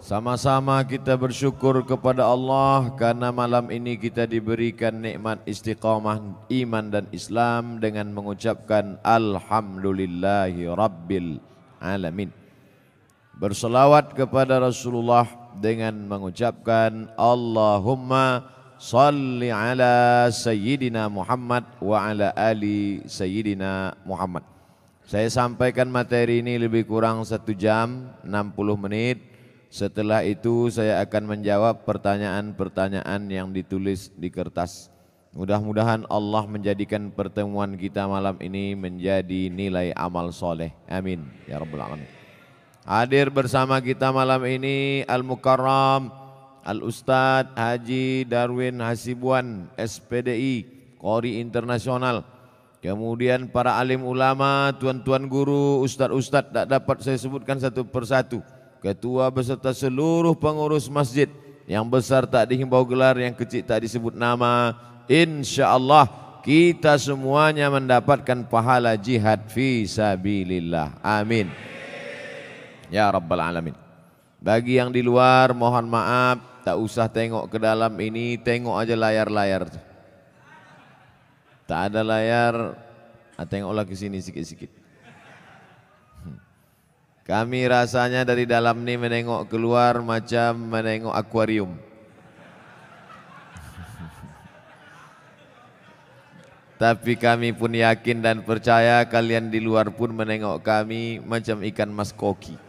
Sama-sama kita bersyukur kepada Allah karena malam ini kita diberikan nikmat istiqamah iman dan Islam dengan mengucapkan Alhamdulillahi Rabbil Alamin. Berselawat kepada Rasulullah dengan mengucapkan Allahumma salli ala Sayyidina Muhammad wa ala ali Sayyidina Muhammad. Saya sampaikan materi ini lebih kurang 1 jam 60 menit. Setelah itu saya akan menjawab pertanyaan-pertanyaan yang ditulis di kertas. Mudah-mudahan Allah menjadikan pertemuan kita malam ini menjadi nilai amal soleh. Amin ya rabbal alamin. Hadir bersama kita malam ini Al-Mukarram Al-Ustadz Haji Darwin Hasibuan SPDI Qori Internasional. Kemudian para alim ulama, tuan-tuan guru, ustadz-ustadz, tak dapat saya sebutkan satu persatu. Ketua beserta seluruh pengurus masjid, yang besar tak dihimbau gelar, yang kecil tak disebut nama. InsyaAllah kita semuanya mendapatkan pahala jihad fi sabilillah. Amin ya rabbal alamin. Bagi yang di luar mohon maaf, tak usah tengok ke dalam ini, tengok aja layar-layar. Tak ada layar, tengoklah ke sini sikit-sikit. Kami rasanya dari dalam ini menengok keluar macam menengok akuarium. Tapi kami pun yakin dan percaya kalian di luar pun menengok kami macam ikan mas koki.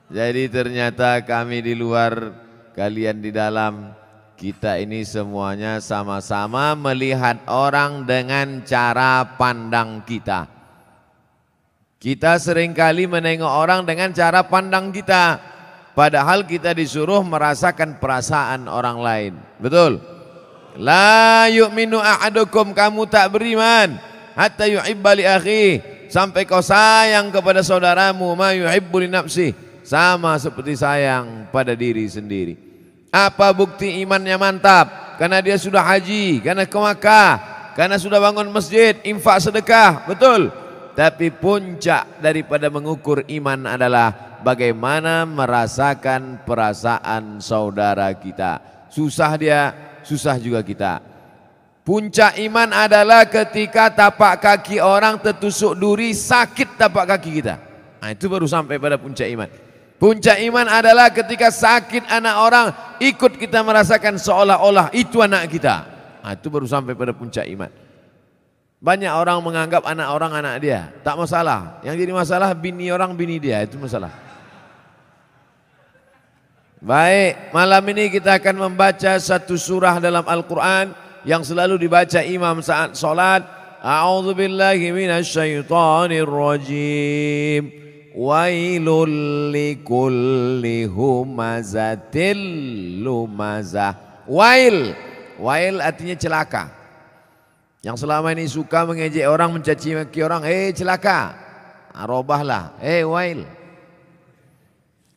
Jadi ternyata kami di luar, kalian di dalam. Kita ini semuanya sama-sama melihat orang dengan cara pandang kita. Kita seringkali menengok orang dengan cara pandang kita, padahal kita disuruh merasakan perasaan orang lain. Betul? La yu'minu ahadukum, kamu tak beriman hatta yuhibba li akhihi, sampai kau sayang kepada saudaramu ma yuhibbu li nafsihi, sama seperti sayang pada diri sendiri. Apa bukti imannya mantap? Karena dia sudah haji, karena ke Makkah, karena sudah bangun masjid, infak sedekah. Betul? Tapi puncak daripada mengukur iman adalah bagaimana merasakan perasaan saudara kita. Susah dia, susah juga kita. Puncak iman adalah ketika tapak kaki orang tertusuk duri, sakit tapak kaki kita. Nah, itu baru sampai pada puncak iman. Puncak iman adalah ketika sakit anak orang, ikut kita merasakan seolah-olah itu anak kita. Nah, itu baru sampai pada puncak iman. Banyak orang menganggap anak orang anak dia, tak masalah. Yang jadi masalah bini orang bini dia, itu masalah. Baik, malam ini kita akan membaca satu surah dalam Al-Quran yang selalu dibaca imam saat sholat. A'udzubillahi minasyaitonir rajim. Wailul likulli humazatil lumazah. Wail artinya celaka. Yang selama ini suka mengejek orang, mencaci maki orang, celaka. Robahlah, wail.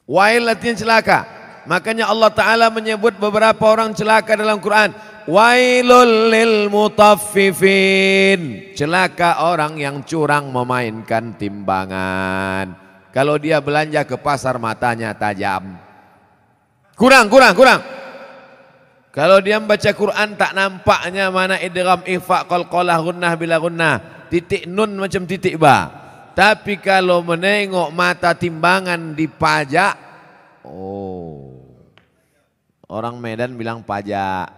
Wail artinya celaka. Makanya Allah Ta'ala menyebut beberapa orang celaka dalam Quran. Wailul lil mutaffifin. Celaka orang yang curang memainkan timbangan. Kalau dia belanja ke pasar matanya tajam. Kurang. Kalau dia membaca Quran tak nampaknya mana idgham, ikhfa, qalqalah, gunnah bila gunnah, titik nun macam titik ba. Tapi kalau menengok mata timbangan dipajak, orang Medan bilang pajak,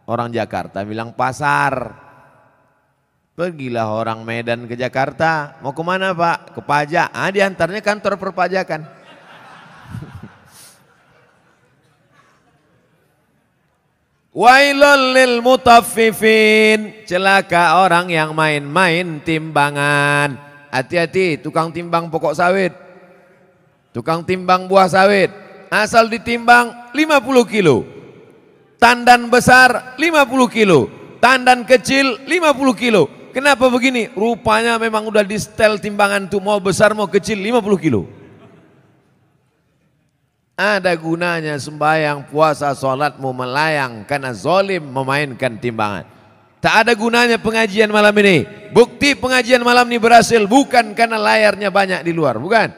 orang Jakarta bilang pasar. Pergilah orang Medan ke Jakarta, mau kemana Pak? Ke pajak. Diantaranya kantor perpajakan. Wailul lil mutaffifin, celaka orang yang main-main timbangan. Hati-hati tukang timbang pokok sawit, tukang timbang buah sawit. Asal ditimbang 50 kilo, tandan besar 50 kilo, tandan kecil 50 kilo. Kenapa begini? Rupanya memang udah di setel timbangan tuh, mau besar mau kecil 50 kilo. Ada gunanya sembahyang, puasa, sholatmu melayang karena zalim memainkan timbangan. Tak ada gunanya pengajian malam ini. Bukti pengajian malam ini berhasil bukan karena layarnya banyak di luar, bukan.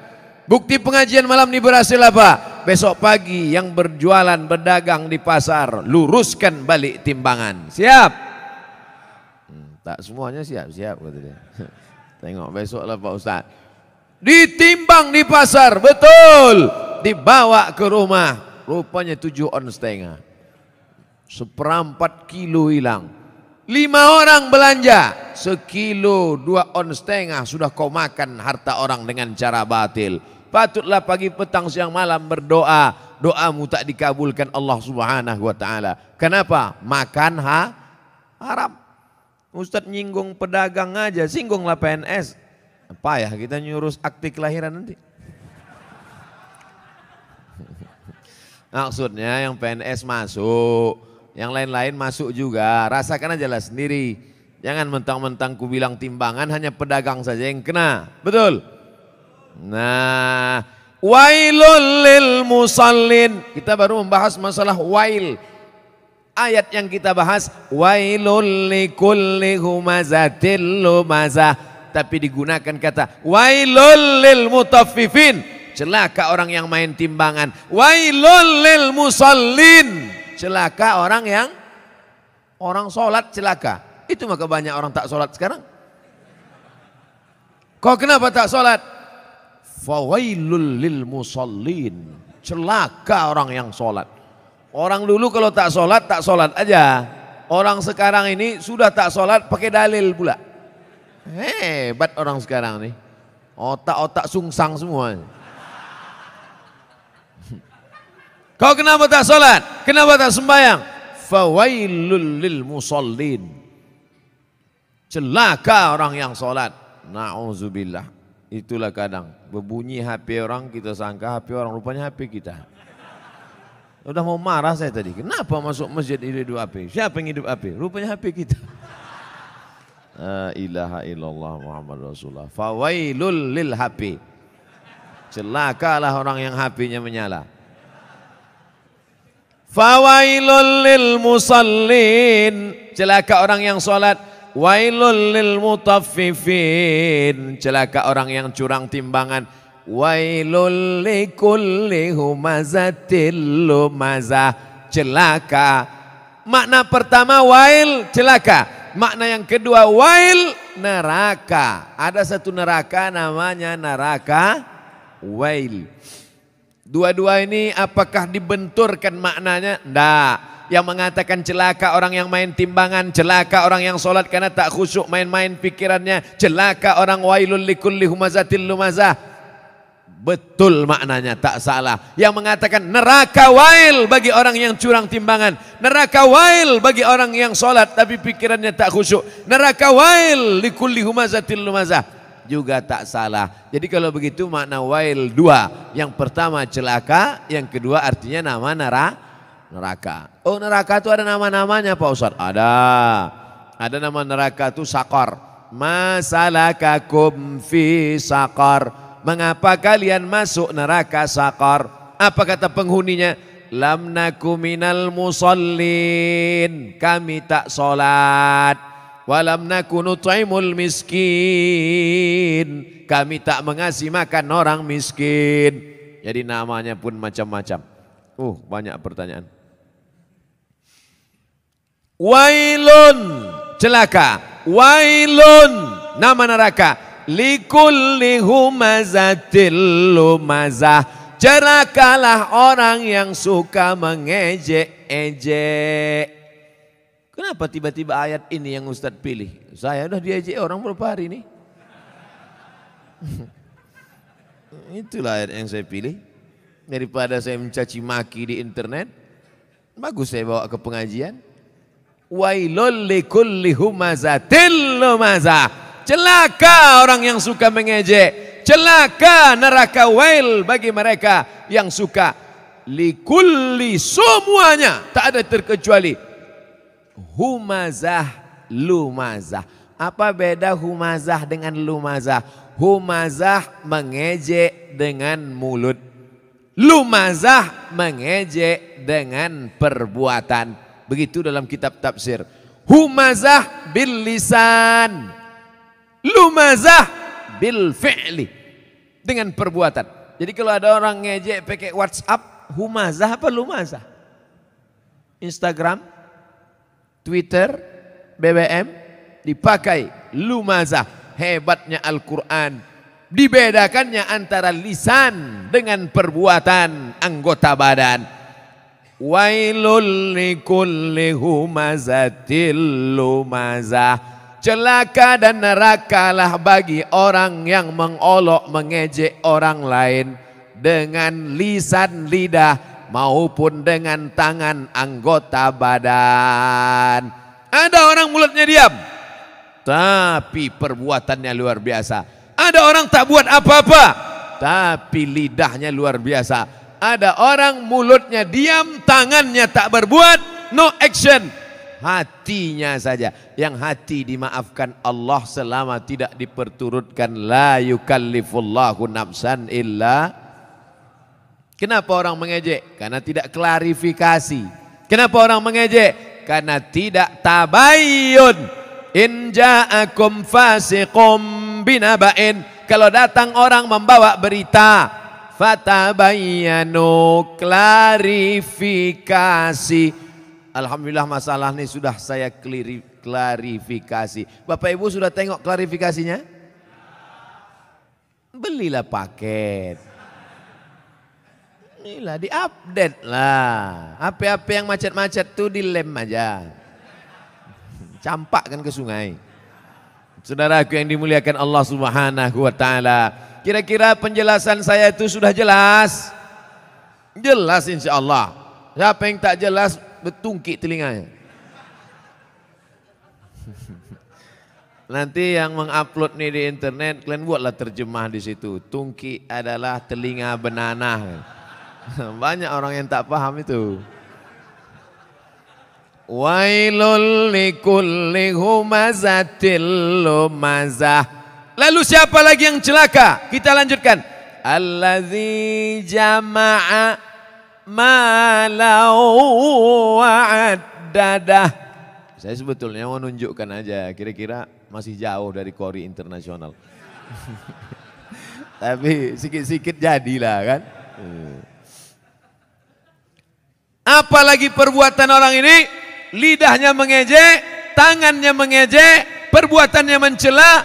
Bukti pengajian malam ini berhasil apa? Besok pagi yang berjualan, berdagang di pasar, luruskan balik timbangan. Siap? Tak semuanya siap-siap kata dia. Tengok besok lah Pak Ustaz. Ditimbang di pasar, betul. Dibawa ke rumah, rupanya 7,5 on. 1/4 kilo hilang. 5 orang belanja, 1 kilo 2,5 on sudah kau makan harta orang dengan cara batil. Patutlah pagi petang siang malam berdoa, doamu tak dikabulkan Allah Subhanahu wa taala. Kenapa? Makan haram. Ustaz nyinggung pedagang aja, singgunglah PNS. Apa ya kita nyurus akte kelahiran nanti? Maksudnya yang PNS masuk, yang lain-lain masuk juga. Rasakan aja lah sendiri. Jangan mentang-mentang ku bilang timbangan hanya pedagang saja yang kena. Betul? Nah, wailul lil musallin. Kita baru membahas masalah wail. Ayat yang kita bahas wailul likulli humazatil lumazah, tapi digunakan kata wailul lil mutaffifin. Celaka orang yang main timbangan. Wailul lil musallin. Celaka orang yang sholat celaka. Itu maka banyak orang tak sholat sekarang. Kau kenapa tak sholat? Fawailul lil musallin. Celaka orang yang sholat. Orang dulu kalau tak sholat aja. Orang sekarang ini sudah tak sholat pakai dalil pula. Hebat orang sekarang nih. Otak-otak sungsang semua. Kau kenapa tak sholat? Kenapa tak sembahyang? Fawailul lil musallin. Celaka orang yang sholat. Na'udzubillah. Itulah kadang berbunyi HP orang, kita sangka HP orang, rupanya HP kita. Udah mau marah saya tadi. Kenapa masuk masjid hidup HP? Siapa yang hidup HP? Rupanya HP kita. La ilaha illallah Muhammad Rasulullah. Fawailul lil HP. Celakalah orang yang HP-nya menyala. Fawailul lil musallin. Celaka orang yang sholat. Wailul lil mutaffifin. Celaka orang yang curang timbangan. Wailul likulli humazatil lumazah. Celaka. Makna pertama wail, celaka. Makna yang kedua wail, neraka. Ada satu neraka namanya neraka wail. Dua-dua ini apakah dibenturkan maknanya? Tidak. Yang mengatakan celaka orang yang main timbangan, celaka orang yang sholat karena tak khusyuk main-main pikirannya, celaka orang wailul likulli humazatil lumazah. Betul maknanya, tak salah. Yang mengatakan neraka wail bagi orang yang curang timbangan, neraka wail bagi orang yang sholat tapi pikirannya tak khusyuk, neraka wail likulli humazatil lumazah, juga tak salah. Jadi kalau begitu makna wail dua. Yang pertama celaka, yang kedua artinya nama neraka. Oh neraka itu ada nama-namanya Pak Ustadz? Ada nama neraka itu sakor. Masalakakum fi sakor. Mengapa kalian masuk neraka sakor? Apa kata penghuninya? Lam naku minal musallin. Kami tak sholat. Walam naku nut'imul miskin. Kami tak mengasih makan orang miskin. Jadi namanya pun macam-macam. Banyak pertanyaan. Wailun, celaka. Wailun, nama neraka. Likulli humazatil lumazah. Celakalah orang yang suka mengejek-ejek. Kenapa tiba-tiba ayat ini yang Ustadz pilih? Saya udah diejek orang berapa hari ini. Itulah ayat yang saya pilih. Daripada saya mencaci maki di internet, bagus saya bawa ke pengajian. Wailul likulli humazatil lumazah. Celaka orang yang suka mengejek. Celaka neraka wail bagi mereka yang suka. Likulli, semuanya, tak ada terkecuali. Humazah, lumazah. Apa beda humazah dengan lumazah? Humazah mengejek dengan mulut. Lumazah mengejek dengan perbuatan. Begitu dalam kitab tafsir. Humazah bil lisan. Lumazah bil fi'li. Dengan perbuatan. Jadi kalau ada orang ngejek pakai WhatsApp, humazah apa lumazah? Instagram, Twitter, BBM dipakai lumazah. Hebatnya Al-Quran. Dibedakannya antara lisan dengan perbuatan anggota badan. Wailul likulli humazatil lumazah. Celaka dan nerakalah bagi orang yang mengolok mengejek orang lain dengan lisan lidah maupun dengan tangan anggota badan. Ada orang mulutnya diam, tapi perbuatannya luar biasa. Ada orang tak buat apa-apa, tapi lidahnya luar biasa. Ada orang mulutnya diam, tangannya tak berbuat, no action. Hatinya saja, yang hati dimaafkan Allah selama tidak diperturutkan. La yukallifullahu nafsan illa. Kenapa orang mengejek? Karena tidak klarifikasi. Kenapa orang mengejek? Karena tidak tabayyun. In ja'akum fasiqum binaba'in. Kalau datang orang membawa berita, fatabayyanu, klarifikasi. Alhamdulillah masalah ini sudah saya klarifikasi. Bapak Ibu sudah tengok klarifikasinya? Belilah paket. Inilah diupdate lah. HP-HP yang macet-macet tuh dilem aja. Campakkan ke sungai. Saudaraku yang dimuliakan Allah Subhanahu wa taala, kira-kira penjelasan saya itu sudah jelas? Jelas insyaallah. Siapa yang tak jelas betungkik telinganya. Nanti yang mengupload nih di internet, kalian buatlah terjemah di situ. Tungki adalah telinga benanah. Banyak orang yang tak paham itu. Wailul likulli humazatil lumazah. Lalu siapa lagi yang celaka? Kita lanjutkan. Allazi jama'a malau wa'addadah. Saya sebetulnya mau nunjukkan aja, kira-kira masih jauh dari Kori internasional. Tapi sikit-sikit jadilah kan. Apalagi perbuatan orang ini? Lidahnya mengejek, tangannya mengejek, perbuatannya mencela.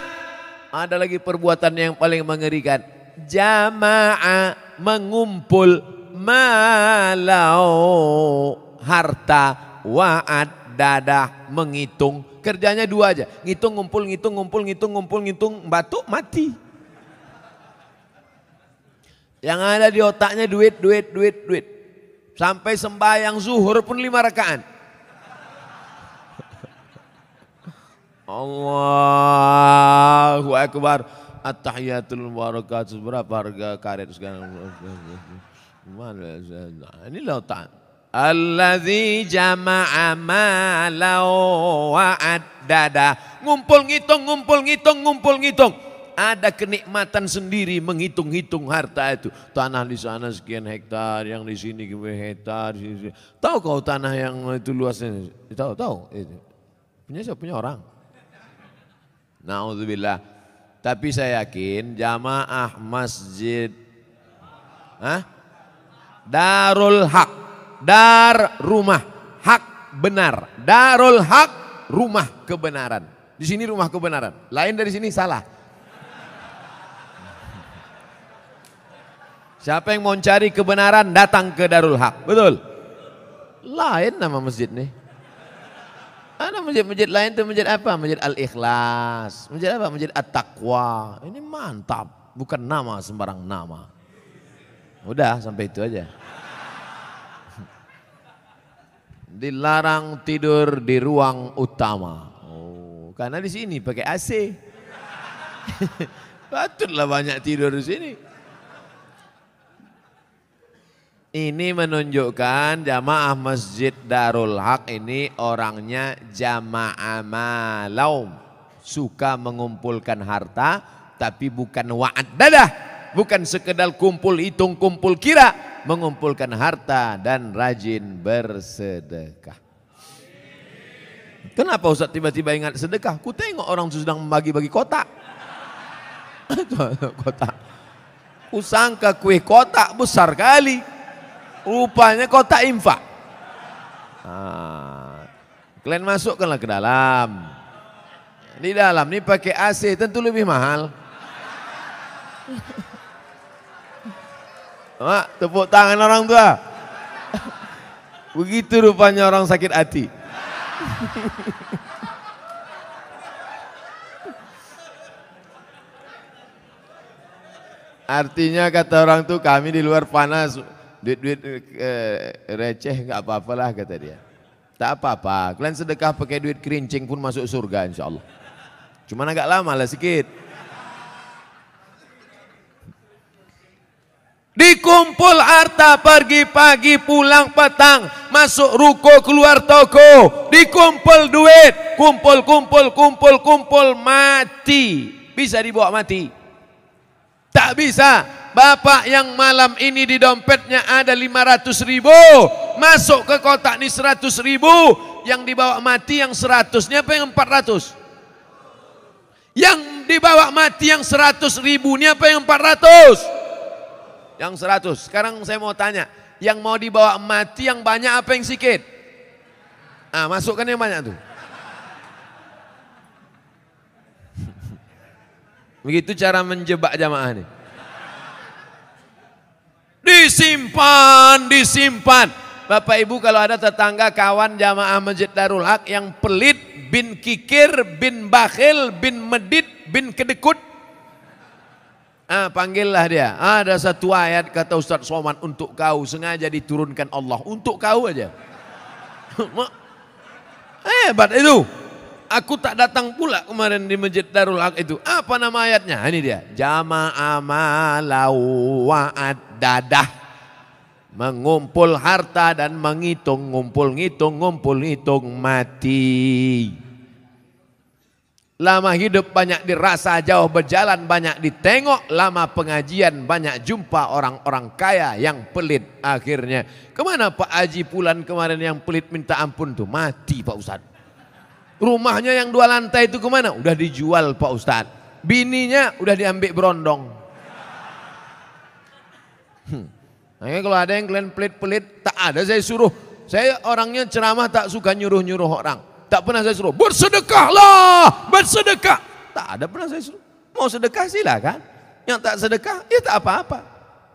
Ada lagi perbuatan yang paling mengerikan. Jama'a, mengumpul, malau, harta, wa'ad, dadah, menghitung. Kerjanya dua aja, ngitung, ngumpul, ngitung, ngumpul, ngitung, ngumpul, ngitung, batuk, mati. Yang ada di otaknya duit, duit, duit, duit. Sampai sembahyang zuhur pun 5 rakaat. Allahu Akbar. At-tahiyatul barakatuh. Berapa harga karet sekarang? Ini lautan. Allazi jama'a malau wa'addada. Ngumpul ngitung, ngumpul ngitung, ngumpul ngitung. Ada kenikmatan sendiri menghitung-hitung harta itu. Tanah di sana sekian hektar, yang di sini hektar. Tahu kau tanah yang itu luasnya? Tahu. Punya siapa? Punya orang. Na'udzubillah. Tapi saya yakin jamaah masjid Darul Haq. Dar rumah, hak benar. Darul Haq, rumah kebenaran. Di sini rumah kebenaran. Lain dari sini salah. Siapa yang mau cari kebenaran datang ke Darul Haq. Betul? Lain nama masjid nih. Ada masjid-masjid lain itu masjid apa? Masjid Al-Ikhlas. Masjid apa? Masjid At-Taqwa. Ini mantap. Bukan nama sembarang nama. Udah sampai itu aja. Dilarang tidur di ruang utama. Oh, karena di sini pakai AC. Patutlah banyak tidur di sini. Ini menunjukkan jamaah masjid Darul Haq ini orangnya jamaah malau. Suka mengumpulkan harta tapi bukan wa'ad dadah. Bukan sekedar kumpul hitung, kumpul kira. Mengumpulkan harta dan rajin bersedekah. Kenapa Ustaz tiba-tiba ingat sedekah? Ku tengok orang sedang membagi-bagi kotak. Kotak. Kusangka kue kotak besar kali. Rupanya kotak infak. Kalian masukkanlah ke dalam. Di dalam ini pakai AC tentu lebih mahal. Mak, tepuk tangan orang tua. Begitu rupanya orang sakit hati. Artinya kata orang tuh kami di luar panas, duit-duit receh nggak apa-apalah kata dia. Tak apa-apa, kalian sedekah pakai duit kerincing pun masuk surga insya Allah. Cuman agak lama lah sikit. Dikumpul harta pergi pagi pulang petang, masuk ruko keluar toko, dikumpul duit, kumpul mati. Bisa dibawa mati? Tak bisa. Bapak yang malam ini di dompetnya ada 500.000, masuk ke kotak ini 100.000, yang dibawa mati yang 100-nya apa yang 400? Yang dibawa mati yang 100.000-nya apa yang 400? Yang 100. Sekarang saya mau tanya, yang mau dibawa mati yang banyak apa yang sedikit? Masukkan yang banyak tuh. Begitu cara menjebak jamaah nih. Disimpan. Bapak Ibu kalau ada tetangga kawan jamaah Masjid Darul Haq yang pelit, bin kikir, bin bakhil, bin medit, bin kedekut. Panggillah dia. Ada satu ayat kata Ustaz Somad untuk kau, sengaja diturunkan Allah untuk kau aja. Hebat itu. Aku tak datang pula kemarin di Masjid Darul Haq itu. Apa nama ayatnya? Ini dia. Jama'a malau wa'ad-dadah. Mengumpul harta dan menghitung, ngumpul ngitung mati. Lama hidup banyak dirasa, jauh berjalan banyak ditengok, lama pengajian banyak jumpa orang-orang kaya yang pelit. Akhirnya kemana Pak Haji Pulan kemarin yang pelit minta ampun tuh? Mati Pak Ustadz. Rumahnya yang 2 lantai itu kemana? Udah dijual Pak Ustadz. Bininya udah diambil berondong. Makanya kalau ada yang kalian pelit-pelit, tak ada saya suruh. Saya orangnya ceramah tak suka nyuruh-nyuruh orang. Tak pernah saya suruh, bersedekahlah, bersedekah. Tak ada pernah saya suruh. Mau sedekah silakan. Yang tak sedekah, ya tak apa-apa.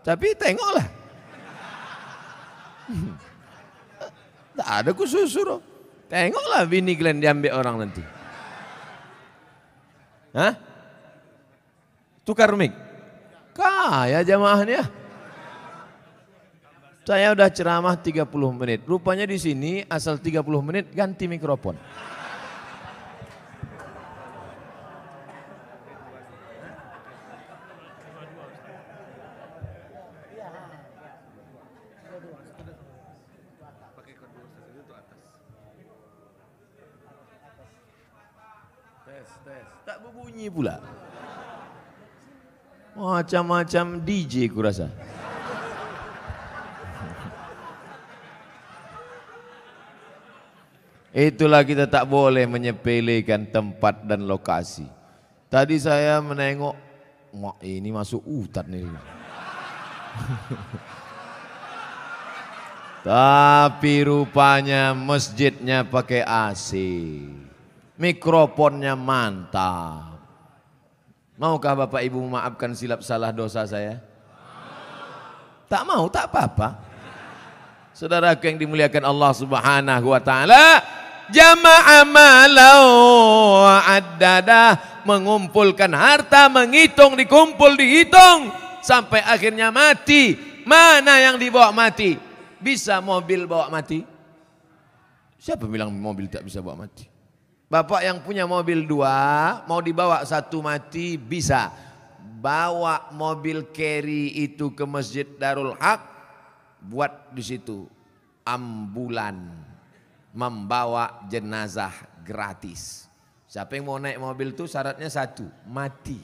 Tapi tengoklah. Tak ada khusus suruh. Tengoklah bini kalian diambil orang nanti. Tukar mic. Kaya jamaahnya. Saya udah ceramah 30 menit. Rupanya di sini asal 30 menit ganti mikrofon. Tes. Tak berbunyi pula. Macam-macam DJ kurasa. Itulah kita tak boleh menyepelekan tempat dan lokasi. Tadi saya menengok, ini masuk hutan nih. Tapi rupanya masjidnya pakai AC. Mikrofonnya mantap. Maukah Bapak Ibu memaafkan silap salah dosa saya? Tak mau, tak apa-apa. Saudaraku yang dimuliakan Allah Subhanahu wa taala, jama'a malau wa'addadah, mengumpulkan harta, menghitung, dikumpul, dihitung sampai akhirnya mati. Mana yang dibawa mati? Bisa mobil bawa mati? Siapa bilang mobil tak bisa bawa mati? Bapak yang punya mobil 2, mau dibawa 1 mati bisa. Bawa mobil carry itu ke Masjid Darul Haq, buat di situ ambulan membawa jenazah gratis. Siapa yang mau naik mobil itu syaratnya 1, mati.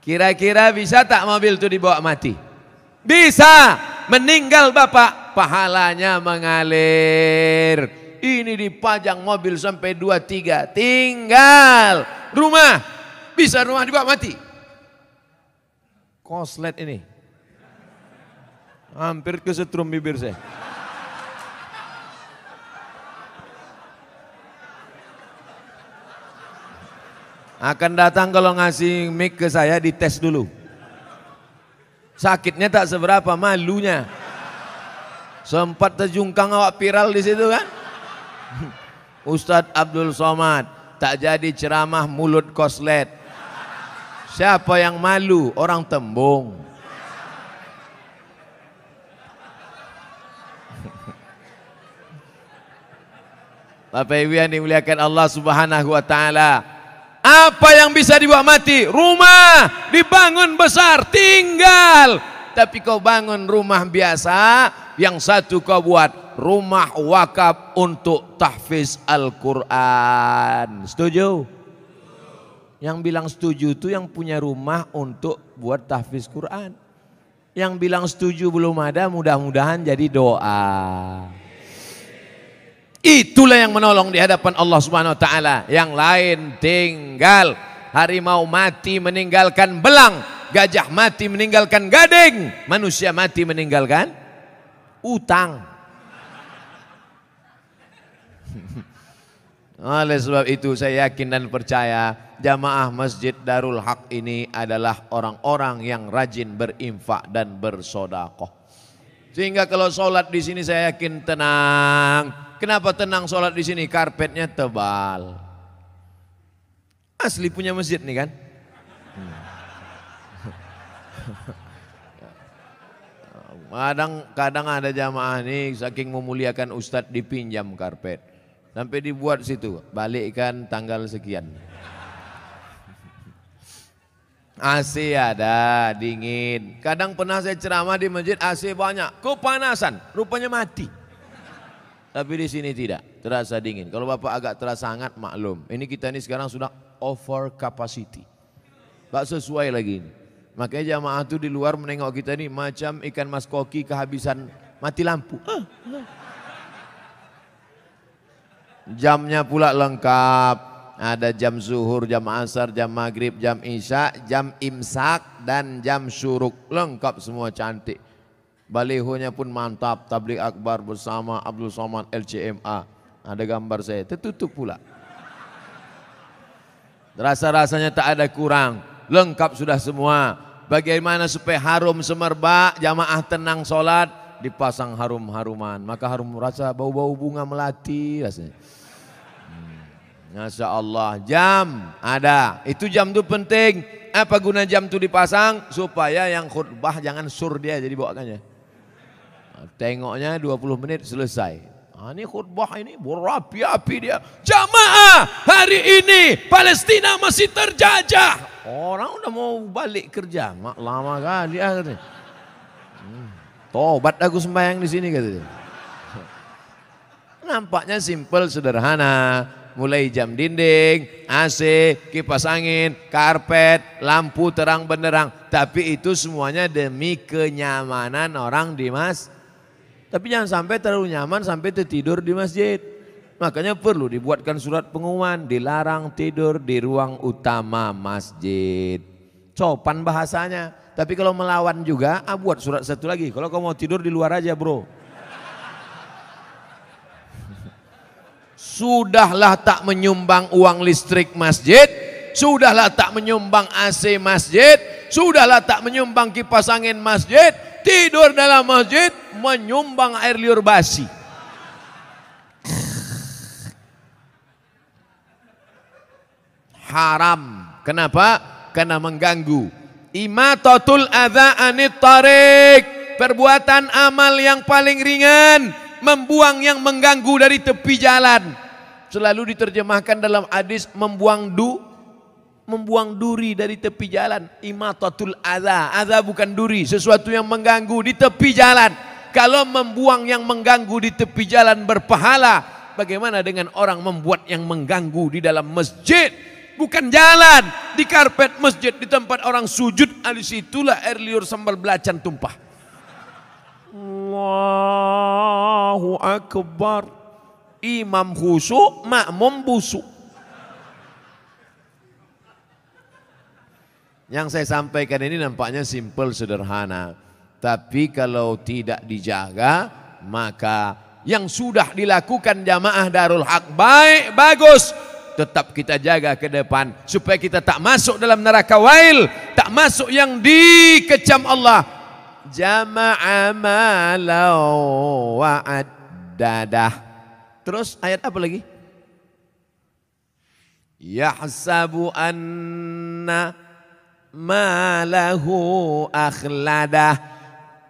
Kira-kira bisa tak mobil itu dibawa mati? Bisa. Meninggal bapak, pahalanya mengalir. Ini dipajang mobil sampai 2-3, tinggal rumah. bisa rumah dibawa mati. Koslet ini. Hampir kesetrum bibir saya. Akan datang kalau ngasih mic ke saya dites dulu. Sakitnya tak seberapa, malunya. Sempat terjungkang awak viral di situ kan. Ustadz Abdul Somad tak jadi ceramah mulut koslet. Siapa yang malu? Orang Tembung. Bapak Ibu yang dimuliakan Allah Subhanahu wa taala, apa yang bisa dibawa mati? Rumah dibangun besar, tinggal. Tapi kau bangun rumah biasa, yang satu kau buat rumah wakaf untuk tahfiz Al-Quran. Setuju? Yang bilang setuju itu yang punya rumah untuk buat tahfiz Quran. Yang bilang setuju belum ada, mudah-mudahan jadi doa. Itulah yang menolong di hadapan Allah Subhanahu wa taala. Yang lain tinggal. Harimau mati meninggalkan belang, gajah mati meninggalkan gading, manusia mati meninggalkan utang. Oleh sebab itu saya yakin dan percaya jamaah Masjid Darul Haq ini adalah orang-orang yang rajin berinfak dan bersodakoh. Sehingga kalau sholat di sini saya yakin tenang. Kenapa tenang sholat di sini? Karpetnya tebal. Asli punya masjid nih kan? Kadang ada jamaah nih saking memuliakan ustadz dipinjam karpet. Sampai dibuat situ, balikkan tanggal sekian. AC ada, dingin. Kadang pernah saya ceramah di masjid AC banyak, kepanasan, rupanya mati. Tapi di sini tidak, terasa dingin. Kalau Bapak agak terasa hangat, maklum. Ini kita ini sekarang sudah over capacity. Tak sesuai lagi ini. Makanya jamaah itu di luar menengok kita ini macam ikan mas koki kehabisan mati lampu. Jamnya pula lengkap. Ada jam zuhur, jam asar, jam maghrib, jam isya, jam imsak, dan jam syuruk. Lengkap semua cantik. Balihonya pun mantap, tabligh akbar bersama Abdul Somad LCMA. Ada gambar saya, tertutup pula. Rasa-rasanya tak ada kurang, lengkap sudah semua. Bagaimana supaya harum semerbak, jamaah tenang sholat, dipasang harum-haruman. Maka harum rasa bau-bau bunga melati rasanya. Masya Allah, jam ada, itu jam itu penting. Apa guna jam itu dipasang? Supaya yang khutbah jangan sur dia jadi bawakannya. Tengoknya 20 menit selesai. Ini khutbah ini berapi-api dia. Jamaah, hari ini Palestina masih terjajah. Orang udah mau balik kerja, lama kali dia katanya. Tobat aku sembahyang di sini katanya. Nampaknya simpel sederhana. Mulai jam dinding, AC, kipas angin, karpet, lampu terang benderang. Tapi itu semuanya demi kenyamanan orang di masjid. Tapi jangan sampai terlalu nyaman sampai tertidur di masjid. Makanya perlu dibuatkan surat pengumuman, dilarang tidur di ruang utama masjid. Sopan bahasanya. Tapi kalau melawan juga, buat surat satu lagi. Kalau kamu mau tidur di luar aja bro. Sudahlah tak menyumbang uang listrik masjid. Sudahlah tak menyumbang AC masjid. Sudahlah tak menyumbang kipas angin masjid. Tidur dalam masjid menyumbang air liur basi. Haram. Kenapa? Karena mengganggu. Imatatul adza anit tariq. Perbuatan amal yang paling ringan. Membuang yang mengganggu dari tepi jalan. Selalu diterjemahkan dalam hadis membuang duri dari tepi jalan. Imatatul adza. Adza bukan duri, sesuatu yang mengganggu di tepi jalan. Kalau membuang yang mengganggu di tepi jalan berpahala, bagaimana dengan orang membuat yang mengganggu di dalam masjid? Bukan jalan, di karpet masjid, di tempat orang sujud, di situlah air liur sambal belacan tumpah. Allahu Akbar. Imam khusyuk, makmum busuk. Yang saya sampaikan ini nampaknya simpel sederhana. Tapi kalau tidak dijaga, maka yang sudah dilakukan jamaah Darul Haq baik, bagus. Tetap kita jaga ke depan. Supaya kita tak masuk dalam neraka wail. Tak masuk yang dikecam Allah. Jama'a malau wa'addadah. Terus ayat apa lagi? Yahsabu anna malahu akhladah.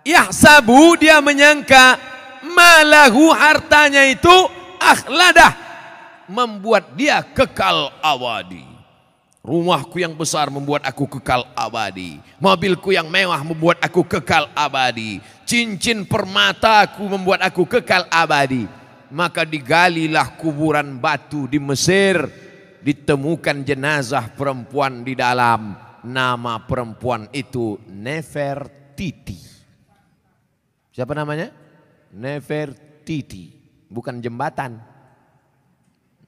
Yahsabu, dia menyangka, malahu, hartanya itu, akhladah, membuat dia kekal abadi. Rumahku yang besar membuat aku kekal abadi. Mobilku yang mewah membuat aku kekal abadi. Cincin permataku membuat aku kekal abadi. Maka digalilah kuburan batu di Mesir. Ditemukan jenazah perempuan di dalam. Nama perempuan itu Nefertiti. Siapa namanya? Nefertiti. Bukan jembatan.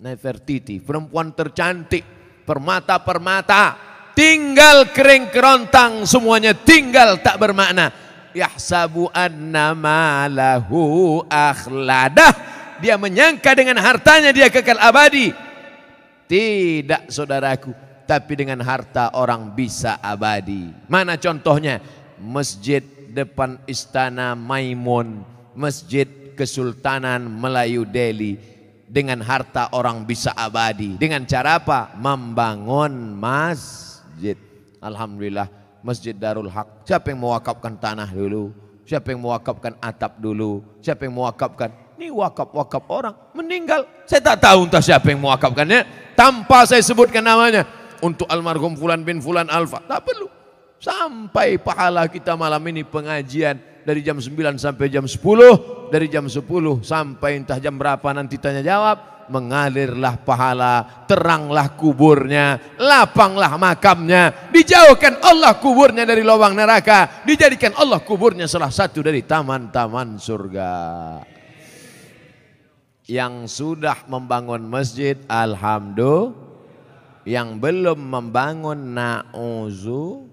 Nefertiti. Perempuan tercantik. Permata-permata. Tinggal kering kerontang. Semuanya tinggal tak bermakna. Yahsabu anna malahu akhladah. Dia menyangka dengan hartanya dia kekal abadi. Tidak, saudaraku. Tapi dengan harta orang bisa abadi. Mana contohnya? Masjid depan Istana Maimun, Masjid Kesultanan Melayu Delhi. Dengan harta orang bisa abadi. Dengan cara apa? Membangun masjid. Alhamdulillah, Masjid Darul Haq. Siapa yang mewakafkan tanah dulu? Siapa yang mewakafkan atap dulu? Siapa yang mewakafkan? Ini wakaf-wakaf orang meninggal. Saya tak tahu entah siapa yang mewakafkannya. Tanpa saya sebutkan namanya. Untuk almarhum Fulan bin Fulan Alfa. Tak perlu. Sampai pahala kita malam ini pengajian. Dari jam 9 sampai jam 10. Dari jam 10 sampai entah jam berapa nanti tanya jawab. Mengalirlah pahala. Teranglah kuburnya. Lapanglah makamnya. Dijauhkan Allah kuburnya dari lubang neraka. Dijadikan Allah kuburnya salah satu dari taman-taman surga. Yang sudah membangun masjid, alhamdulillah. Yang belum membangun, na'uzu.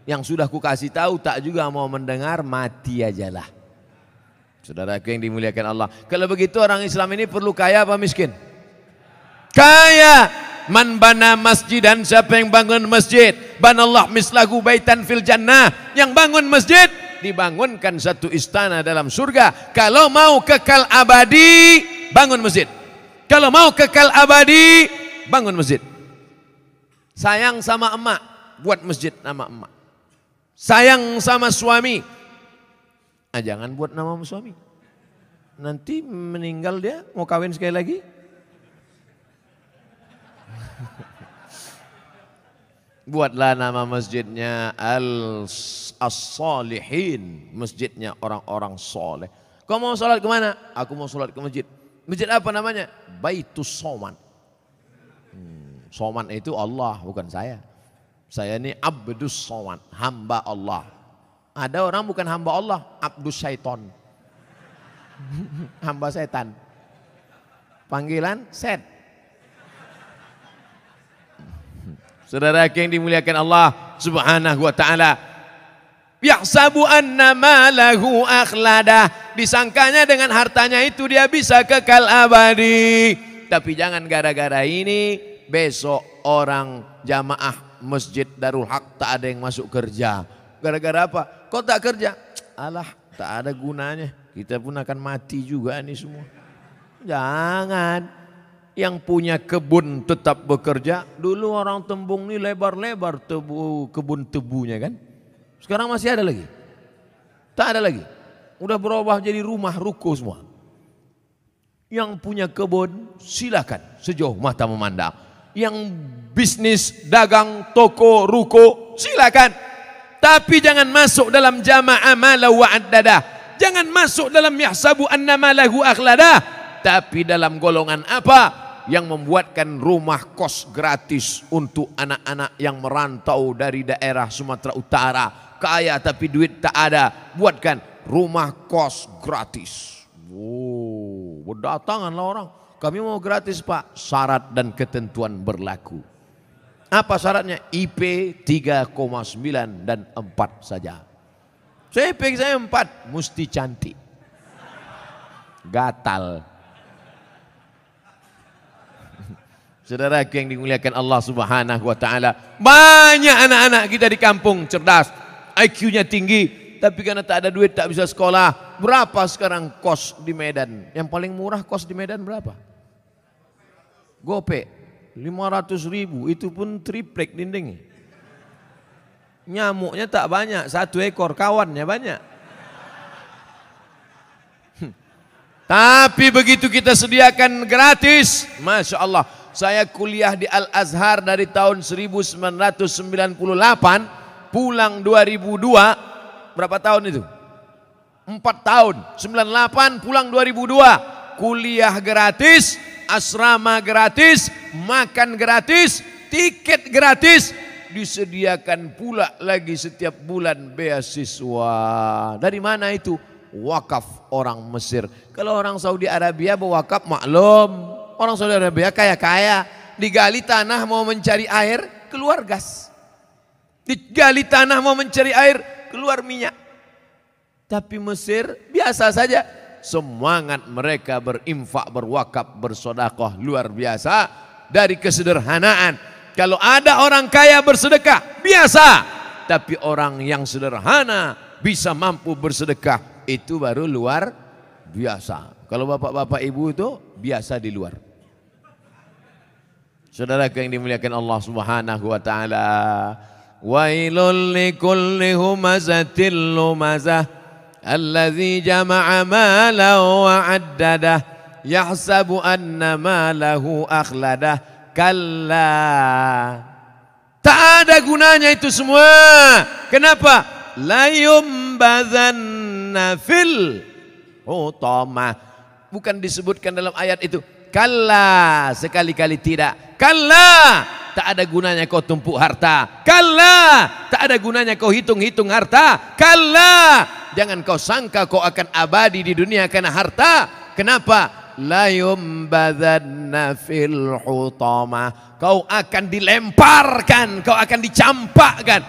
Yang sudah ku kasih tahu tak juga mau mendengar, mati ajalah. Saudaraku yang dimuliakan Allah. Kalau begitu orang Islam ini perlu kaya apa miskin? Kaya. Man bana masjidan, siapa yang bangun masjid? Banallah mislahu baitan fil jannah. Yang bangun masjid, dibangunkan satu istana dalam surga. Kalau mau kekal abadi, bangun masjid. Kalau mau kekal abadi, bangun masjid. Sayang sama emak, buat masjid nama emak. Sayang sama suami, jangan buat nama suami. Nanti meninggal dia, mau kawin sekali lagi. Buatlah nama masjidnya As-Salihin, masjidnya orang-orang soleh. Kau mau sholat kemana? Aku mau sholat ke masjid. Masjid apa namanya? Baitus Soman. Soman itu Allah, bukan saya. Saya ini Abdus Soman, hamba Allah. Ada orang bukan hamba Allah, Abdus Syaiton. Hamba setan. Panggilan set. Saudara yang dimuliakan Allah Subhanahu wa taala. Yahsabu anna malahu akhladah. Disangkanya dengan hartanya itu dia bisa kekal abadi. Tapi jangan gara-gara ini besok orang jamaah Masjid Darul Haq tak ada yang masuk kerja. Gara-gara apa? Kok tak kerja? Alah, tak ada gunanya. Kita pun akan mati juga ini semua. Jangan. Yang punya kebun tetap bekerja. Dulu orang Tembung ini lebar-lebar kebun tebunya kan. Sekarang masih ada lagi? Tak ada lagi. Udah berubah jadi rumah ruko semua. Yang punya kebun silakan sejauh mata memandang. Yang bisnis dagang toko ruko silakan. Tapi jangan masuk dalam jama'a malahu wa'addadah. Jangan masuk dalam yahsabu anna malahu akhladah. Tapi dalam golongan apa? Yang membuatkan rumah kos gratis untuk anak-anak yang merantau dari daerah Sumatera Utara. Kaya tapi duit tak ada. Buatkan rumah kos gratis. Oh, berdatanganlah orang. Kami mau gratis Pak. Syarat dan ketentuan berlaku. Apa syaratnya? IP 3,9 dan 4 saja. IP saya 4, mesti cantik. Gatal. Saudaraku yang dimuliakan Allah Subhanahu wa taala, banyak anak-anak kita di kampung cerdas, IQ-nya tinggi, tapi karena tak ada duit tak bisa sekolah. Berapa sekarang kos di Medan? Yang paling murah kos di Medan berapa? Gope 500.000, itu pun triplek dindingnya. Nyamuknya tak banyak, 1 ekor, kawannya banyak. Tapi begitu kita sediakan gratis, Masya Allah. Saya kuliah di Al-Azhar dari tahun 1998, pulang 2002, berapa tahun itu? 4 tahun, 98 pulang 2002, kuliah gratis, asrama gratis, makan gratis, tiket gratis, disediakan pula lagi setiap bulan beasiswa. Dari mana itu? Wakaf orang Mesir. Kalau orang Saudi Arabia berwakaf maklum, orang Saudi Arabia kaya-kaya, digali tanah mau mencari air, keluar gas. Digali tanah mau mencari air, keluar minyak. Tapi Mesir biasa saja. Semangat mereka berinfak, berwakaf, bersedekah luar biasa dari kesederhanaan. Kalau ada orang kaya bersedekah, biasa. Tapi orang yang sederhana bisa mampu bersedekah, itu baru luar biasa. Kalau bapak-bapak ibu itu biasa di luar. Saudara yang dimuliakan Allah Subhanahu wa taala, wailul likulli humazatil lumazah alladzi jama'a malan wa 'addadah yahsabu anna malahu akhladah. Kalla, tak ada gunanya itu semua. Kenapa? La yumbazanna fil hutamah. Bukan disebutkan dalam ayat itu. Kalla, sekali-kali tidak. Kalla, tak ada gunanya kau tumpuk harta. Kalla, tak ada gunanya kau hitung-hitung harta. Kalla, jangan kau sangka kau akan abadi di dunia karena harta. Kenapa? La yumbadzanna fil hutamah. Kau akan dilemparkan, kau akan dicampakkan.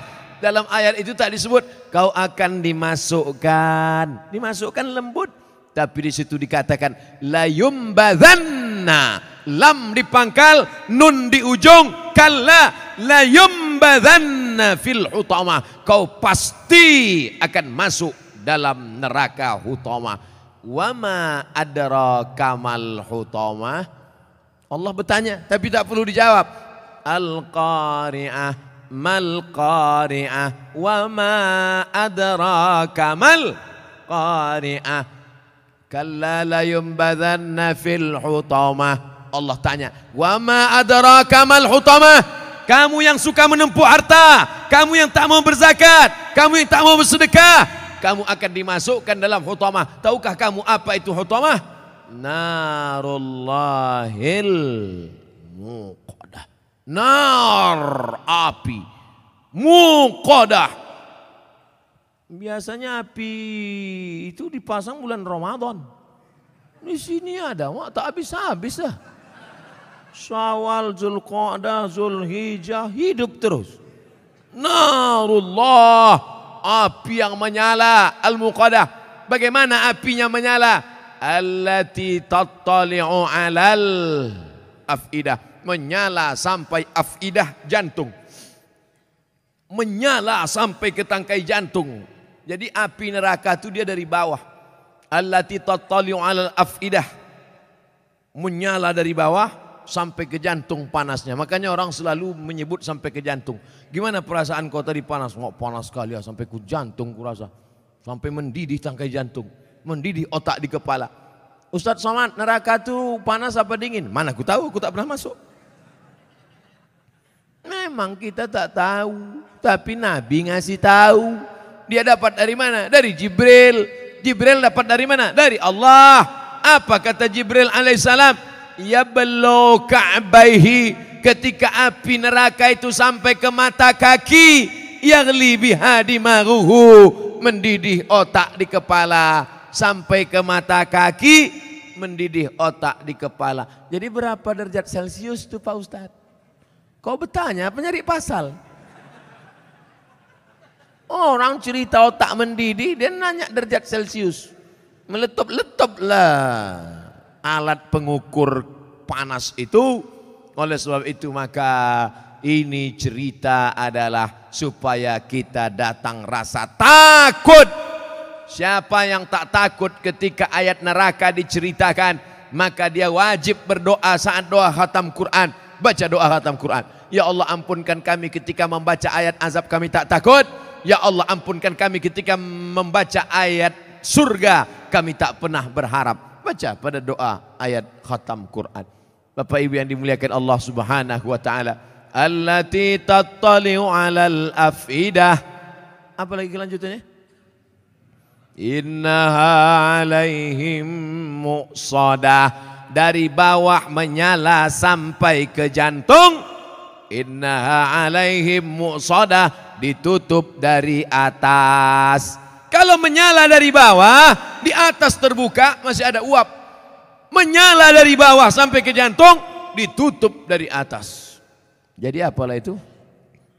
Dalam ayat itu tak disebut kau akan dimasukkan. Dimasukkan lembut. Tapi di situ dikatakan la yumbadzanna, lam dipangkal, nun di ujung, kalla la yumbadzanna fil hutamah. Kau pasti akan masuk dalam neraka hutamah. Wama adraka mal hutamah. Allah bertanya tapi tak perlu dijawab. Al-qari'ah, mal qari'ah, wama adraka mal qari'ah. Kalla la yumbadzanna fil hutamah. Allah tanya, wama adraka mal hutamah. Kamu yang suka menempuh harta, kamu yang tak mau berzakat, kamu yang tak mau bersedekah, kamu akan dimasukkan dalam hutamah. Tahukah kamu apa itu hutamah? Narullahil muqadah. Nar, api. Muqadah. Biasanya api itu dipasang bulan Ramadan. Di sini ada, tak habis-habis lah. Syawal, Zulqa'dah, Zulhijjah, hidup terus. Narullah, api yang menyala, al-muqadah. Bagaimana apinya menyala? Allati tattali'u 'alal afidah. Menyala sampai afidah, jantung. Menyala sampai ke tangkai jantung. Jadi api neraka itu dia dari bawah. Allati tattali'u 'alal afidah. Menyala dari bawah sampai ke jantung panasnya. Makanya orang selalu menyebut sampai ke jantung. Gimana perasaan kau tadi panas? Oh, panas sekali ya, sampai ke jantung kurasa. Sampai mendidih tangkai jantung, mendidih otak di kepala. Ustadz Somad, neraka itu panas apa dingin? Mana aku tahu, aku tak pernah masuk. Memang kita tak tahu, tapi Nabi ngasih tahu. Dia dapat dari mana? Dari Jibril. Jibril dapat dari mana? Dari Allah. Apa kata Jibril alaihissalam? Ya belo ka'baihi, ketika api neraka itu sampai ke mata kaki, yang lebih hadimaruhu, mendidih otak di kepala, sampai ke mata kaki, mendidih otak di kepala. Jadi berapa derajat Celcius itu Pak Ustadz? Kau bertanya apa nyari pasal? Orang cerita otak mendidih, dia nanya derajat Celcius. Meletup-letup lah alat pengukur panas itu. Oleh sebab itu maka ini cerita adalah supaya kita datang rasa takut. Siapa yang tak takut ketika ayat neraka diceritakan, maka dia wajib berdoa saat doa khatam Quran. Baca doa khatam Quran. Ya Allah, ampunkan kami ketika membaca ayat azab kami tak takut. Ya Allah, ampunkan kami ketika membaca ayat surga kami tak pernah berharap. Baca pada doa ayat khatam Quran. Bapak Ibu yang dimuliakan Allah Subhanahu wa taala, allati tattali'u 'alal afidah. Apa lagi kelanjutannya? Innaha 'alaihim muqsadah, dari bawah menyala sampai ke jantung. Innaha 'alaihim muqsadah, ditutup dari atas. Kalau menyala dari bawah, di atas terbuka masih ada uap. Menyala dari bawah sampai ke jantung, ditutup dari atas. Jadi apalah itu?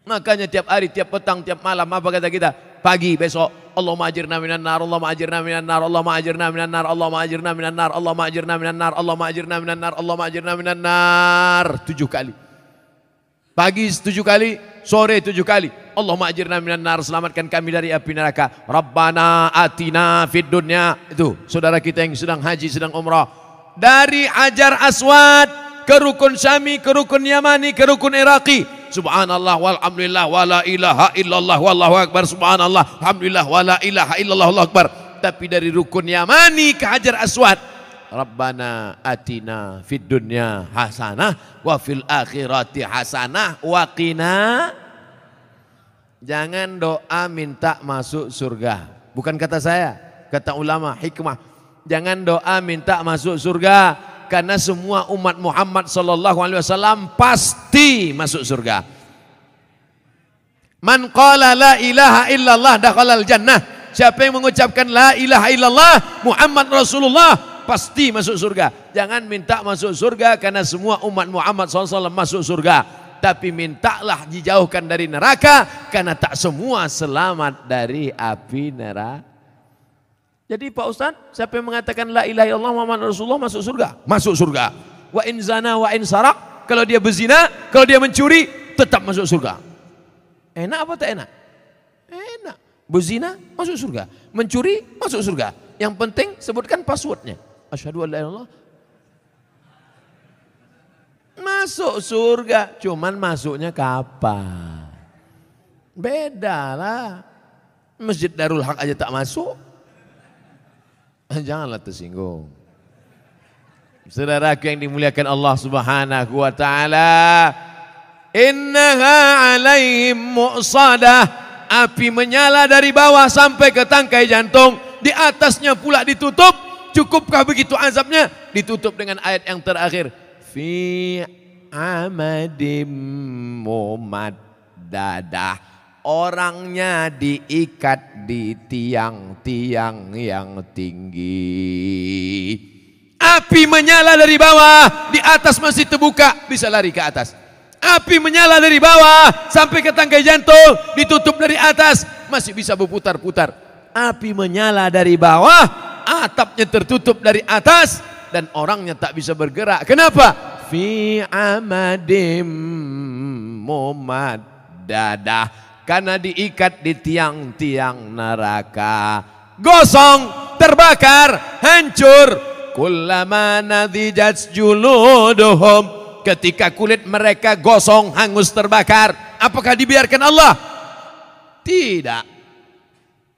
Makanya tiap hari, tiap petang, tiap malam apa kata kita? Pagi besok, Allahumma ajirna minan nar, Allahumma ajirna minan nar, Allahumma ajirna minan nar, Allahumma ajirna minan nar, Allahumma ajirna minan nar, Allahumma ajirna minan nar, Allahumma ajirna minan nar. 7 kali. Pagi 7 kali, sore 7 kali. Allahumma ajirna minan nar, selamatkan kami dari api neraka. Rabbana atina fid dunya. Itu saudara kita yang sedang haji, sedang umrah. Dari Hajar Aswad ke Rukun Syami, ke Rukun Yamani, ke Rukun Iraqi. Subhanallah walhamdulillah wala ilaha illallah wallahu akbar. Subhanallah alhamdulillah wala ilaha illallah wallahu akbar. Tapi dari Rukun Yamani ke Hajar Aswad, Rabbana atina fid dunya hasanah wa fil akhirati hasanah wa qina. Jangan doa minta masuk surga. Bukan kata saya, kata ulama hikmah. Jangan doa minta masuk surga, karena semua umat Muhammad sallallahu alaihi wasallam pasti masuk surga. Man qala la ilaha illallah dakhalal jannah. Siapa yang mengucapkan la ilaha illallah Muhammad Rasulullah pasti masuk surga. Jangan minta masuk surga karena semua umat Muhammad SAW masuk surga, tapi mintalah dijauhkan dari neraka karena tak semua selamat dari api neraka. Jadi Pak Ustaz, siapa yang mengatakan la ilaha illallah Muhammad Rasulullah masuk surga? Masuk surga. Wa in zana wa in sarak, kalau dia berzina, kalau dia mencuri, tetap masuk surga. Enak apa tak enak? Enak. Berzina masuk surga, mencuri masuk surga. Yang penting sebutkan passwordnya. Asyhadu an la ilaha illallah. Masuk surga, cuman masuknya kapan? Beda lah. Masjid Darul Haq aja tak masuk. Janganlah tersinggung. Saudaraku yang dimuliakan Allah Subhanahu wa taala, innaha 'alaihim muqsadah. Api menyala dari bawah sampai ke tangkai jantung, di atasnya pula ditutup. Cukupkah begitu azabnya? Ditutup dengan ayat yang terakhir. Fi amadim mumaddadah. Orangnya diikat di tiang-tiang yang tinggi. Api menyala dari bawah, di atas masih terbuka, bisa lari ke atas. Api menyala dari bawah sampai ke tangkai jantung, ditutup dari atas, masih bisa berputar-putar. Api menyala dari bawah, atapnya tertutup dari atas, dan orangnya tak bisa bergerak. Kenapa? Fi amadim mumaddadah, karena diikat di tiang-tiang neraka. Gosong, terbakar, hancur. Kullama nadijat juluduhum, ketika kulit mereka gosong, hangus, terbakar, apakah dibiarkan Allah? Tidak.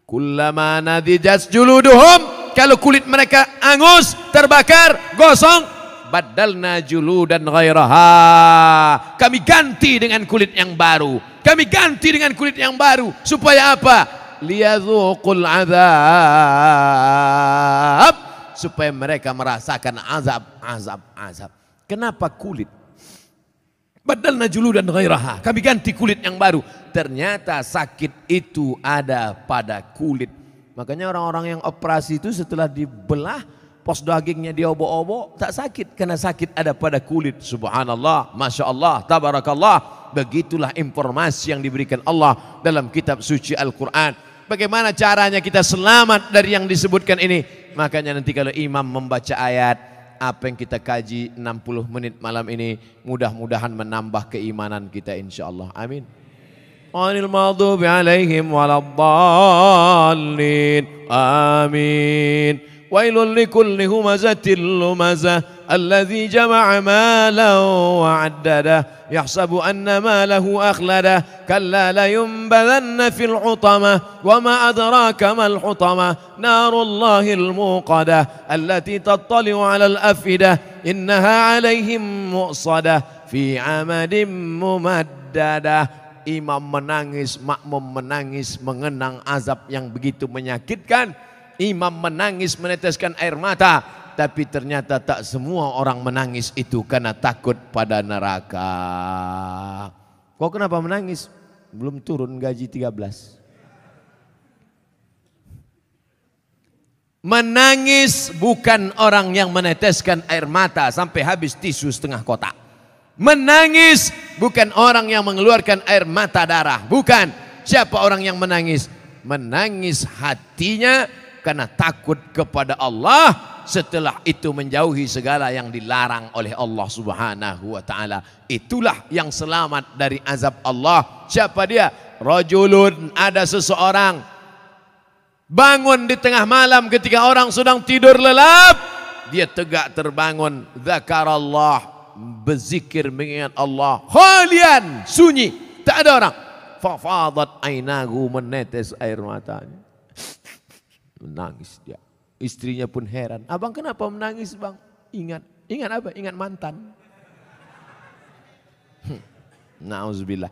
Kullama nadijat juluduhum, kalau kulit mereka hangus, terbakar, gosong, badalna juludan ghairaha, kami ganti dengan kulit yang baru. Kami ganti dengan kulit yang baru. Supaya apa? Liyadzuqul azab, supaya mereka merasakan azab. Kenapa kulit? Badalna juludan ghairaha, kami ganti kulit yang baru. Ternyata sakit itu ada pada kulit. Makanya orang-orang yang operasi itu setelah dibelah, pos dagingnya dia obok-obok, tak sakit, karena sakit ada pada kulit. Subhanallah, Masya Allah, Tabarakallah. Begitulah informasi yang diberikan Allah dalam kitab suci Al-Quran. Bagaimana caranya kita selamat dari yang disebutkan ini? Makanya nanti kalau imam membaca ayat, apa yang kita kaji 60 menit malam ini, mudah-mudahan menambah keimanan kita insyaAllah. Amin. Ghairil maghdubi alaihim waladdallin. Amin. Wailul likulli humazatil lumazah alladzi jama'a malan wa 'addadah yahsabu anna malahu akhladah kalla la yunbadhanna fil hutamah wa ma adraka mal hutamah narullahil muqadah allati tattali'u 'alal afidah innaha 'alaihim mu'sadah fi 'amadin mumaddadah. Imam menangis, makmum menangis, mengenang azab yang begitu menyakitkan. Imam menangis, meneteskan air mata, tapi ternyata tak semua orang menangis itu karena takut pada neraka. Kau kenapa menangis? Belum turun gaji 13. Menangis bukan orang yang meneteskan air mata sampai habis tisu setengah kotak. Menangis bukan orang yang mengeluarkan air mata darah. Bukan. Siapa orang yang menangis? Menangis hatinya karena takut kepada Allah, setelah itu menjauhi segala yang dilarang oleh Allah Subhanahu wa ta'ala. Itulah yang selamat dari azab Allah. Siapa dia? Rajulun, ada seseorang bangun di tengah malam ketika orang sedang tidur lelap, dia tegak terbangun, zakarallah, berzikir mengingat Allah, khalian, sunyi, tak ada orang. Fafadat ainahu, menetes air matanya. Menangis dia. Istrinya pun heran. Abang kenapa menangis bang? Ingat apa? Ingat mantan. Na'udzubillah.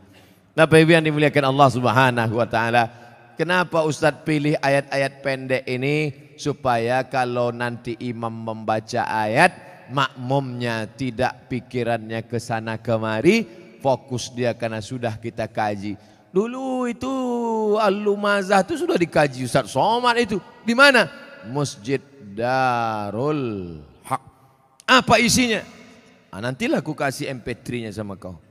Bapak Ibu yang dimuliakan Allah Subhanahu wa ta'ala, kenapa Ustadz pilih ayat-ayat pendek ini? Supaya kalau nanti imam membaca ayat, makmumnya tidak pikirannya ke sana kemari, fokus dia karena sudah kita kaji. Dulu itu Al-Lumazah itu sudah dikaji Ustaz Somad itu. Di mana? Masjid Darul Haq. Apa isinya? Nantilah aku kasih MP3-nya sama kau.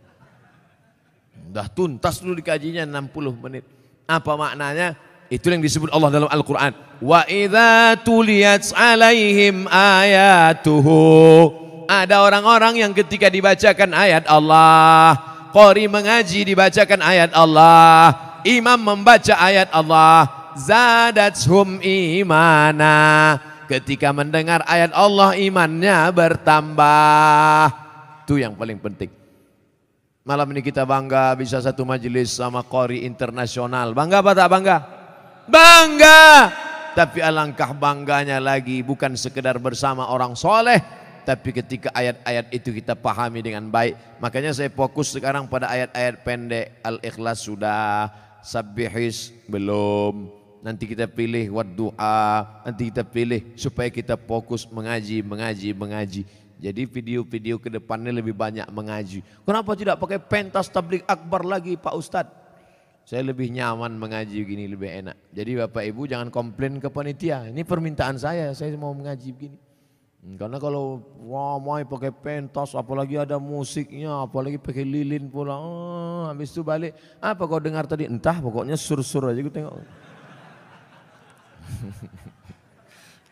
Udah tuntas dulu dikajinya 60 menit. Apa maknanya? Itu yang disebut Allah dalam Al-Quran. Wa idza tuliyat alaihim ayatuhu. Ada orang-orang yang ketika dibacakan ayat Allah, qari mengaji dibacakan ayat Allah, imam membaca ayat Allah, zadathum imana. Ketika mendengar ayat Allah, imannya bertambah. Itu yang paling penting. Malam ini kita bangga bisa satu majelis sama qari internasional. Bangga apa tak bangga? Bangga. Tapi alangkah bangganya lagi bukan sekedar bersama orang soleh, tapi ketika ayat-ayat itu kita pahami dengan baik. Makanya saya fokus sekarang pada ayat-ayat pendek. Al-Ikhlas sudah, Sabbihis belum. Nanti kita pilih Waddu'a, nanti kita pilih supaya kita fokus mengaji. Jadi video-video ke depannya lebih banyak mengaji. Kenapa tidak pakai pentas tabligh akbar lagi Pak Ustadz? Saya lebih nyaman mengaji begini, lebih enak. Jadi Bapak Ibu jangan komplain ke panitia. Ini permintaan saya mau mengaji begini. Karena kalau ramai pakai pentas, apalagi ada musiknya, apalagi pakai lilin pula, habis itu balik, apa kau dengar tadi? Entah, pokoknya sur-sur aja gue tengok.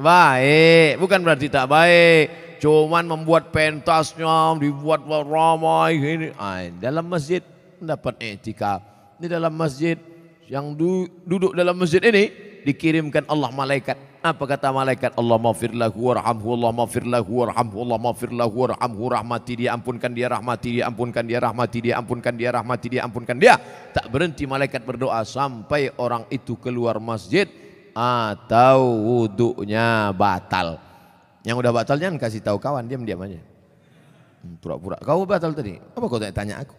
Baik, bukan berarti tak baik. Cuman membuat pentasnya, dibuat ramai ini. Dalam masjid mendapat i'tikaf. Di dalam masjid, yang duduk dalam masjid ini dikirimkan Allah malaikat. Apa kata malaikat? Allah maghfir lahu warhamhu, Allah maghfir lahu warhamhu, Allah maghfir lahu warhamhu, rahmati dia, ampunkan dia, rahmati dia, ampunkan dia, rahmati dia, ampunkan dia, rahmati dia, ampunkan dia. Tak berhenti malaikat berdoa sampai orang itu keluar masjid atau wudunya batal. Yang udah batal jangan kasih tahu kawan, diam-diam aja. Pura-pura. Kau batal tadi? Apa kau tanya aku?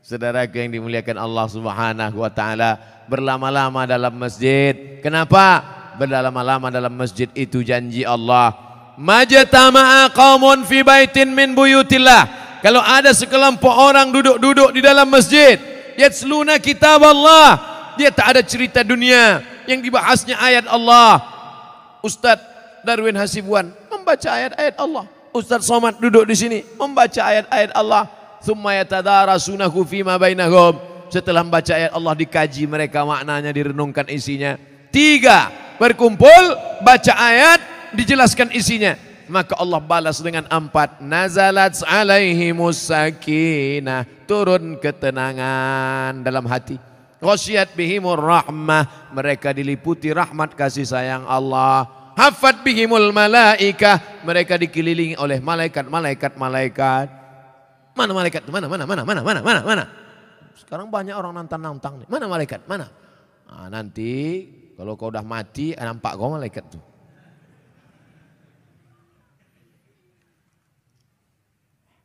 Saudaraku yang dimuliakan Allah Subhanahu wa ta'ala, berlama-lama dalam masjid. Kenapa? Berlama-lama dalam masjid itu janji Allah. Majtama'a qaumun fi baitin min buyutillah. Kalau ada sekelompok orang duduk-duduk di dalam masjid, yatsluna kitab Allah, dia tak ada cerita dunia, yang dibahasnya ayat Allah. Ustadz Darwin Hasibuan membaca ayat-ayat Allah. Ustadz Somad duduk di sini membaca ayat-ayat Allah. Tsumma yatadarasunahu fima bainahum. Setelah membaca ayat Allah dikaji mereka maknanya, direnungkan isinya. 3, berkumpul baca ayat dijelaskan isinya. Maka Allah balas dengan 4, nazalat alaihimus sakinah, turun ketenangan dalam hati. Ghasyiyat bihimur rahmah, mereka diliputi rahmat kasih sayang Allah. Hafat bihimul malaikah, mereka dikelilingi oleh malaikat-malaikat. Mana malaikat? Mana? Sekarang banyak orang nantang-nantang nih. Mana malaikat? Mana? Nah, nanti kalau kau udah mati nampak kau malaikat tuh.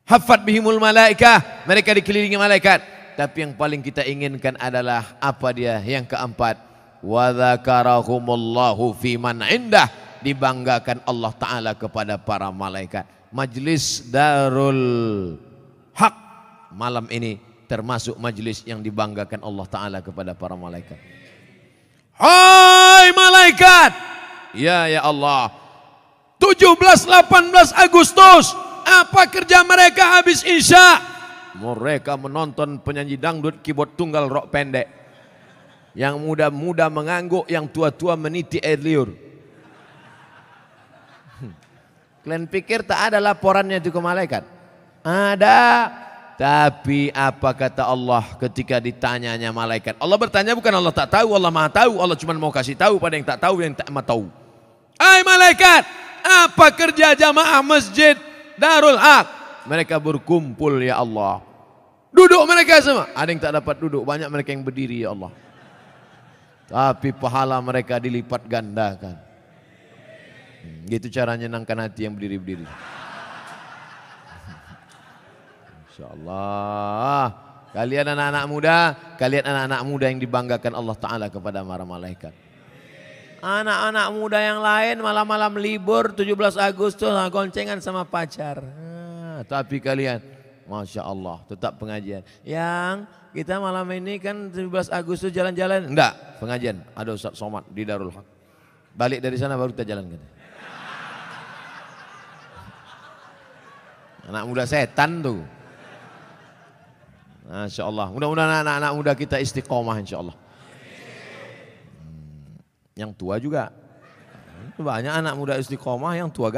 Hafat bihimul malaikah, mereka dikelilingi malaikat. Tapi yang paling kita inginkan adalah apa dia? Yang keempat, wa dzakarahumullahu fi man indah, dibanggakan Allah Ta'ala kepada para malaikat. Majlis Darul Haq malam ini termasuk majlis yang dibanggakan Allah Ta'ala kepada para malaikat. Hai malaikat, ya Allah, 17-18 Agustus, apa kerja mereka habis Isya? Mereka menonton penyanyi dangdut keyboard tunggal rok pendek. Yang muda-muda mengangguk, yang tua-tua meniti air liur. Kalian pikir tak ada laporannya itu ke malaikat? Ada. Tapi apa kata Allah ketika ditanyanya malaikat? Allah bertanya, bukan Allah tak tahu, Allah maha tahu. Allah cuma mau kasih tahu pada yang tak tahu, yang tak mau tahu. Hai malaikat, apa kerja jamaah masjid Darul Haq? Mereka berkumpul ya Allah. Duduk mereka semua. Ada yang tak dapat duduk, banyak mereka yang berdiri ya Allah. Tapi pahala mereka dilipat gandakan. Gitu cara nyenangkan hati yang berdiri-berdiri. InsyaAllah. Kalian anak-anak muda yang dibanggakan Allah Ta'ala kepada para malaikat. Anak-anak muda yang lain malam-malam libur 17 Agustus goncengan sama pacar. Tapi kalian, Masya Allah, tetap pengajian. Yang kita malam ini kan 17 Agustus jalan-jalan. Enggak, pengajian. Ada Ustaz Somad di Darul Haq. Balik dari sana baru kita jalan. Anak muda setan tuh. Masya Allah. Mudah-mudahan anak-anak muda kita istiqomah insya Allah. Yang tua juga. Banyak anak muda istiqomah, yang tua